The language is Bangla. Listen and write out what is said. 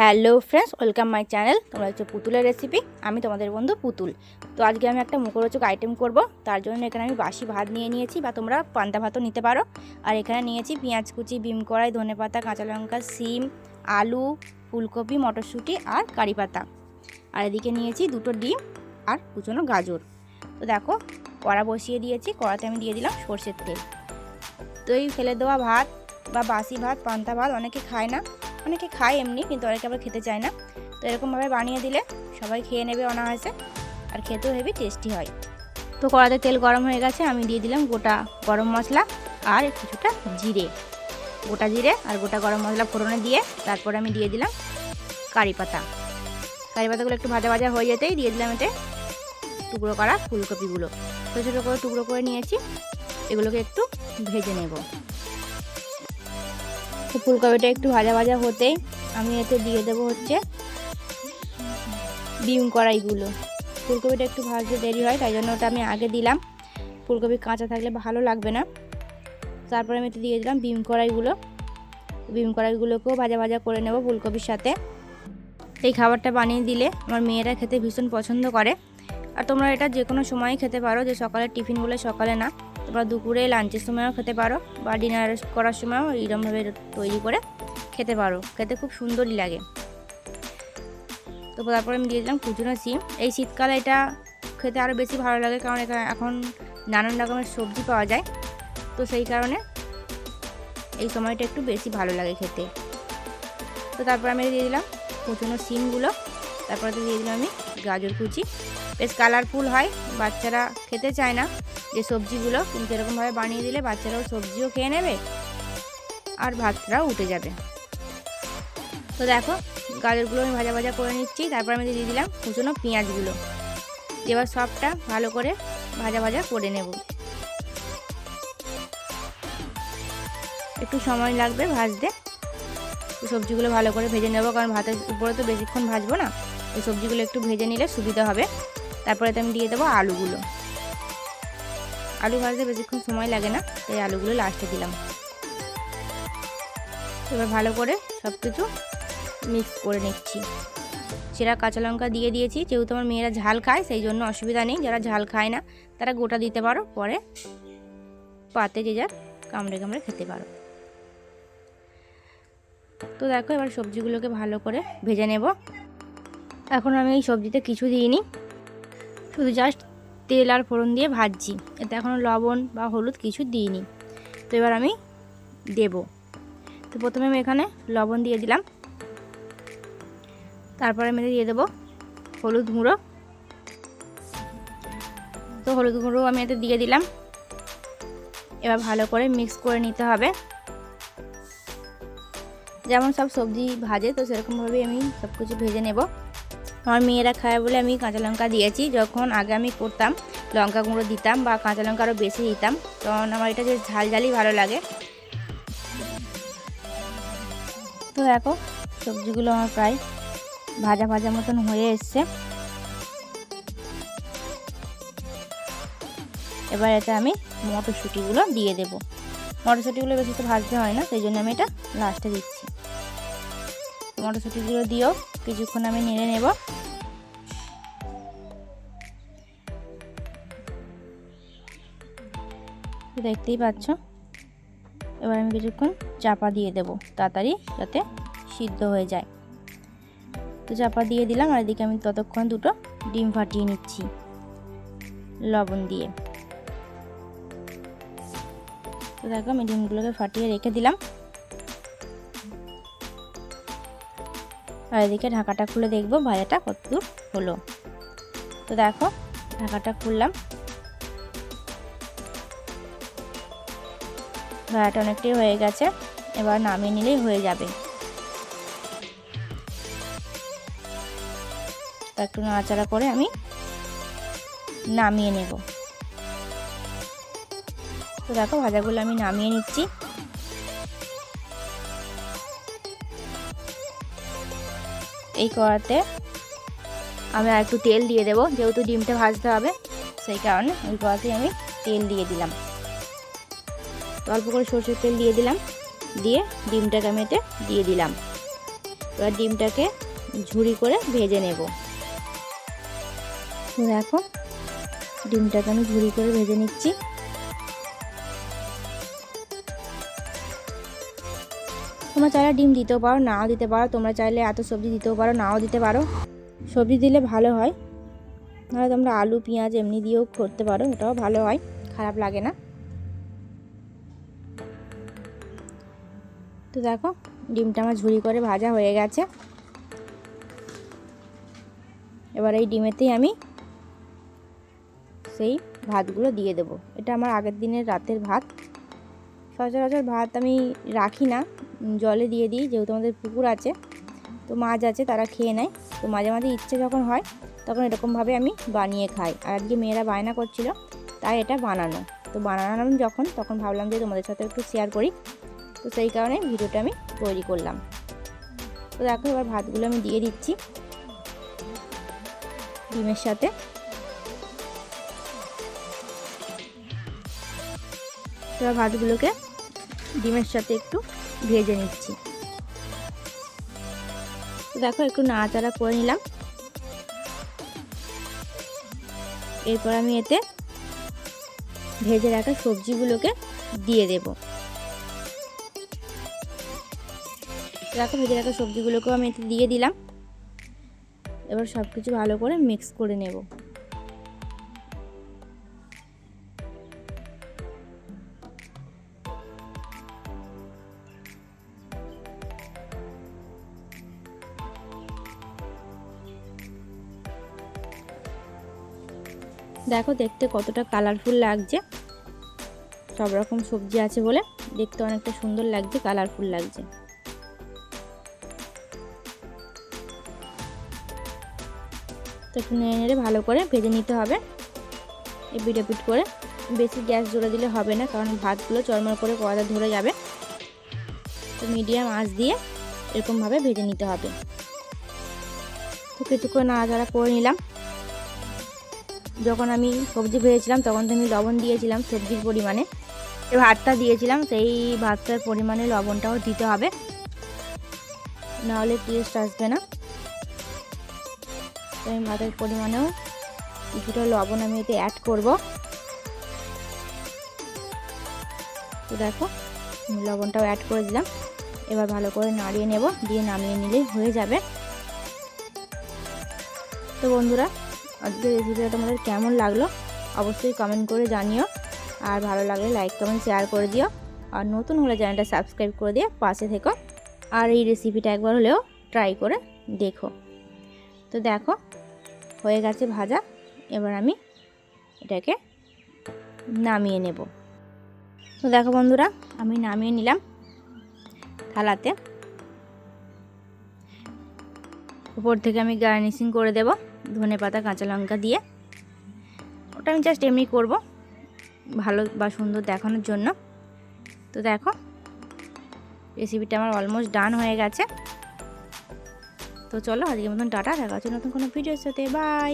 Hello friends, welcome my channel. তোমরা হচ্ছে পুতুলের রেসিপি। আমি তোমাদের বন্ধু পুতুল। তো আজকে আমি একটা মুখরোচক আইটেম করব। তার জন্য এখানে আমি বাসি ভাত নিয়ে নিয়েছি, বা তোমরা পান্তা ভাতও নিতে পারো। আর এখানে নিয়েছি পেঁয়াজ কুচি, বিম কড়াই, ধনেপাতা, কাঁচা লঙ্কা, সিম, আলু, ফুলকপি, মটরশুঁটি আর কারি পাতা। আর এদিকে নিয়েছি দুটো ডিম আর কুচনো গাজর। তো দেখো, কড়া বসিয়ে দিয়েছি। কড়াতে আমি দিয়ে দিলাম সর্ষের তেল। তো এই ফেলে দেওয়া ভাত বা বাসি ভাত, পান্তা ভাত অনেকে খায় না, অনেকে খায় এমনি, কিন্তু অনেকে আবার খেতে চায় না। তো এরকমভাবে বানিয়ে দিলে সবাই খেয়ে নেবে অনায়াসে, আর খেতেও হেভি টেস্টি হয়। তো কড়াতে তেল গরম হয়ে গেছে, আমি দিয়ে দিলাম গোটা গরম মশলা আর কিছুটা জিরে, গোটা জিরে আর গোটা গরম মশলা ফোড়নে দিয়ে তারপরে আমি দিয়ে দিলাম কারি পাতা। কারি পাতাগুলো একটু ভাজা ভাজা হয়ে যেতেই দিয়ে দিলাম এতে টুকরো করা ফুলকপিগুলো। ছোটো ছোটো করে টুকরো করে নিয়েছি, এগুলোকে একটু ভেজে নেব। তো ফুলকপিটা একটু ভাজা ভাজা হতেই আমি এতে দিয়ে দেবো হচ্ছে ডিম কড়াইগুলো। ফুলকপিটা একটু ভাজতে দেরি হয়, তাই জন্য ওটা আমি আগে দিলাম। ফুলকপি কাঁচা থাকলে ভালো লাগবে না। তারপরে আমি এতে দিয়ে দিলাম ডিম কড়াইগুলো। ডিম কড়াইগুলোকেও ভাজা ভাজা করে নেব ফুলকপির সাথে। এই খাবারটা বানিয়ে দিলে আমার মেয়েরা খেতে ভীষণ পছন্দ করে। আর তোমরা এটা যে কোনো সময়ই খেতে পারো, যে সকালের টিফিন বলে সকালে না, তোমরা দুপুরে লাঞ্চের সময়ও খেতে পারো, বা ডিনার করার সময়ও এইরকমভাবে তৈরি করে খেতে পারো। খেতে খুব সুন্দরই লাগে। তো তারপরে আমি দিয়ে দিলাম কুচনো সিম। এই শীতকালে এটা খেতে আরও বেশি ভালো লাগে, কারণ এখন নানান রকমের সবজি পাওয়া যায়। তো সেই কারণে এই সময়টা একটু বেশি ভালো লাগে খেতে। তো তারপর আমি দিয়ে দিলাম কুচনো সিমগুলো। তারপরে দিয়ে দিলাম আমি গাজর কুচি। বেশ কালারফুল হয়, বাচ্চারা খেতে চায় না যে সবজিগুলো, কিন্তু এরকমভাবে বানিয়ে দিলে বাচ্চারাও সবজিও খেয়ে নেবে আর ভাতটাও উঠে যাবে। তো দেখো, গাজরগুলো আমি ভাজা ভাজা করে নিচ্ছি। তারপর আমি দিয়ে দিলাম কুচনো পেঁয়াজগুলো। এবার সবটা ভালো করে ভাজা ভাজা করে নেব। একটু সময় লাগবে ভাজতে। সবজিগুলো ভালো করে ভেজে নেব, কারণ ভাতের উপরে তো বেশিক্ষণ ভাজবো না। এই সবজিগুলো একটু ভেজে নিলে সুবিধা হবে। তারপরে আমি দিয়ে দেবো আলুগুলো। আলু ভাজতে বেশিক্ষণ সময় লাগে না, তাই আলুগুলো লাস্টে দিলাম। এবার ভালো করে সব কিছু মিক্স করে নিচ্ছি। সেরা কাঁচা লঙ্কা দিয়ে দিয়েছি, যেহেতু আমার মেয়েরা ঝাল খায় সেই জন্য অসুবিধা নেই। যারা ঝাল খায় না তারা গোটা দিতে পারো, পরে পাতে যে যার কামড়ে কামড়ে খেতে পারো। তো দেখো, এবার সবজিগুলোকে ভালো করে ভেজে নেব। এখন আমি এই সবজিতে কিছু দিইনি, শুধু জাস্ট তেল আর ফোড়ন দিয়ে ভাজছি। এতে এখনও লবণ বা হলুদ কিছু দিইনি। তো এবার আমি দেব। তো প্রথমে আমি এখানে লবণ দিয়ে দিলাম। তারপরে আমি দিয়ে দেবো হলুদ গুঁড়ো। তো হলুদ গুঁড়ো আমি এতে দিয়ে দিলাম। এবার ভালো করে মিক্স করে নিতে হবে। যেমন সব সবজি ভাজে, তো সেরকমভাবেই আমি সব কিছু ভেজে নেব। আমার মেয়েরা খায় বলে আমি কাঁচা লঙ্কা দিয়েছি। যখন আগে আমি করতাম লঙ্কা গুঁড়ো দিতাম, বা কাঁচা লঙ্কা আরও বেশি দিতাম, কারণ আমার এটা যে ঝাল ঝালই ভালো লাগে। তো দেখো, সবজিগুলো আমার প্রায় ভাজা ভাজা মতন হয়ে এসছে। এবার এটা আমি মটরশুঁটিগুলো দিয়ে দেব। মটরশুঁটিগুলো বেশি তো ভাজতে হয় না, সেই জন্য আমি এটা লাস্টে দিচ্ছি। মটরশুঁটিগুলো দিয়েও কিছুক্ষণ আমি নেড়ে নেব। দেখতেই পাচ্ছ। এবার আমি কিছুক্ষণ চাপা দিয়ে দেব, তাড়াতাড়ি যাতে সিদ্ধ হয়ে যায়। তো চাপা দিয়ে দিলাম, আর এদিকে আমি ততক্ষণ দুটো ডিম ফাটিয়ে নিচ্ছি লবণ দিয়ে। তো দেখো, আমি ডিমগুলোকে ফাটিয়ে রেখে দিলাম। আর এদিকে ঢাকাটা খুলে দেখবো ভাজাটা কতদূর হলো। তো দেখো, ঢাকাটা খুললাম। ভাজাটা অনেকটাই হয়ে গেছে, এবার নামিয়ে নিলেই হয়ে যাবে। তো একটু নাড়াচাড়া করে আমি নামিয়ে নেব। তো দেখো, ভাজাগুলো আমি নামিয়ে নিচ্ছি। এই কড়াতে আমি আর একটু তেল দিয়ে দেবো, যেহেতু ডিমটা ভাজতে হবে সেই কারণে ওই কড়াতেই আমি তেল দিয়ে দিলাম। অল্প করে সরষের তেল দিয়ে দিলাম, দিয়ে ডিমটাকে আমি এতে দিয়ে দিলাম। তো এবার ডিমটাকে ঝুরি করে ভেজে নেব। তো দেখো ডিমটাকে আমি ঝুরি করে ভেজে নিচ্ছি। তোমরা চাইলে ডিম দিতেও পারো, নাও দিতে পারো। তোমরা চাইলে এত সবজি দিতেও পারো, নাও দিতে পারো। সবজি দিলে ভালো হয়, নাহলে তোমরা আলু পেঁয়াজ এমনি দিয়েও করতে পারো, ওটাও ভালো হয়, খারাপ লাগে না। তো দেখো ডিমটা আমার ঝুরি করে ভাজা হয়ে গেছে। এবার এই ডিমেতেই আমি সেই ভাতগুলো দিয়ে দেবো। এটা আমার আগের দিনের রাতের ভাত। সচরাচর ভাত আমি রাখি না, জলে দিয়ে দিই, যেহেতু আমাদের পুকুর আছে, তো মাছ আছে, তারা খেয়ে নেয়। তো মাঝে মাঝে ইচ্ছে যখন হয় তখন এরকমভাবে আমি বানিয়ে খাই। আর আজকে মেয়েরা বায়না করছিল, তাই এটা বানানো। তো বানালাম যখন, তখন ভাবলাম যে তোমাদের সাথে একটু শেয়ার করি, তো সেই কারণে ভিডিওটা আমি তৈরি করলাম। তো দেখো এবার ভাতগুলো আমি দিয়ে দিচ্ছি ডিমের সাথে। এবার ভাতগুলোকে ডিমের সাথে একটু ভেজে নিচ্ছি। তো দেখো একটু নাড়াচাড়া করে নিলাম। এরপর আমি এতে ভেজে রাখা সবজিগুলোকে দিয়ে দেব। দেখো ভেজে রাখা সবজিগুলোকেও আমি এতে দিয়ে দিলাম। এবার সব কিছু ভালো করে মিক্স করে নেব। দেখো দেখতে কতটা কালারফুল লাগছে, সব রকম সবজি আছে বলে দেখতে অনেকটা সুন্দর লাগছে, কালারফুল লাগছে। তো একটু নেড়ে নেড়ে ভালো করে ভেজে নিতে হবে এপিট এপিট করে। বেশি গ্যাস জোরে দিলে হবে না, কারণ ভাতগুলো চরমর করে কড়াতে ধরে যাবে। তো মিডিয়াম আঁচ দিয়ে এরকমভাবে ভেজে নিতে হবে। তো কিছুক্ষণ নাড়াচাড়া করে নিলাম। যখন আমি সবজি ভেজেছিলাম তখন তো আমি লবণ দিয়েছিলাম সবজির পরিমাণে, ভাতটা দিয়েছিলাম, সেই ভাতটার পরিমাণে লবণটাও দিতে হবে, নাহলে টেস্ট আসবে না। তো আমি ভাতের পরিমাণেও কিছুটা লবণ আমি এতে অ্যাড করব। তো দেখো লবণটাও অ্যাড করে দিলাম। এবার ভালো করে নাড়িয়ে নেব, দিয়ে নামিয়ে নিলেই হয়ে যাবে। তো বন্ধুরা আজকের রেসিপিটা তোমাদের কেমন লাগলো অবশ্যই কমেন্ট করে জানিও, আর ভালো লাগলে লাইক কমেন্ট শেয়ার করে দিও, আর নতুন হলে চ্যানেলটা সাবস্ক্রাইব করে দিয়ে পাশে থেকো, আর এই রেসিপিটা একবার হলেও ট্রাই করে দেখো। তো দেখো হয়ে গেছে ভাজা। এবার আমি এটাকে নামিয়ে নেব। তো দেখো বন্ধুরা আমি নামিয়ে নিলাম থালাতে। উপর থেকে আমি গার্নিশিং করে দেব ধনেপাতা কাঁচা লঙ্কা দিয়ে। ওটা আমি জাস্ট এমনি করব, ভালো বা সুন্দর দেখানোর জন্য। তো দেখো রেসিপিটা আমার অলমোস্ট ডান হয়ে গেছে। তো চলো আজকের মতন টাটা, দেখা হচ্ছে নতুন কোনো ভিডিওর সাথে, বাই।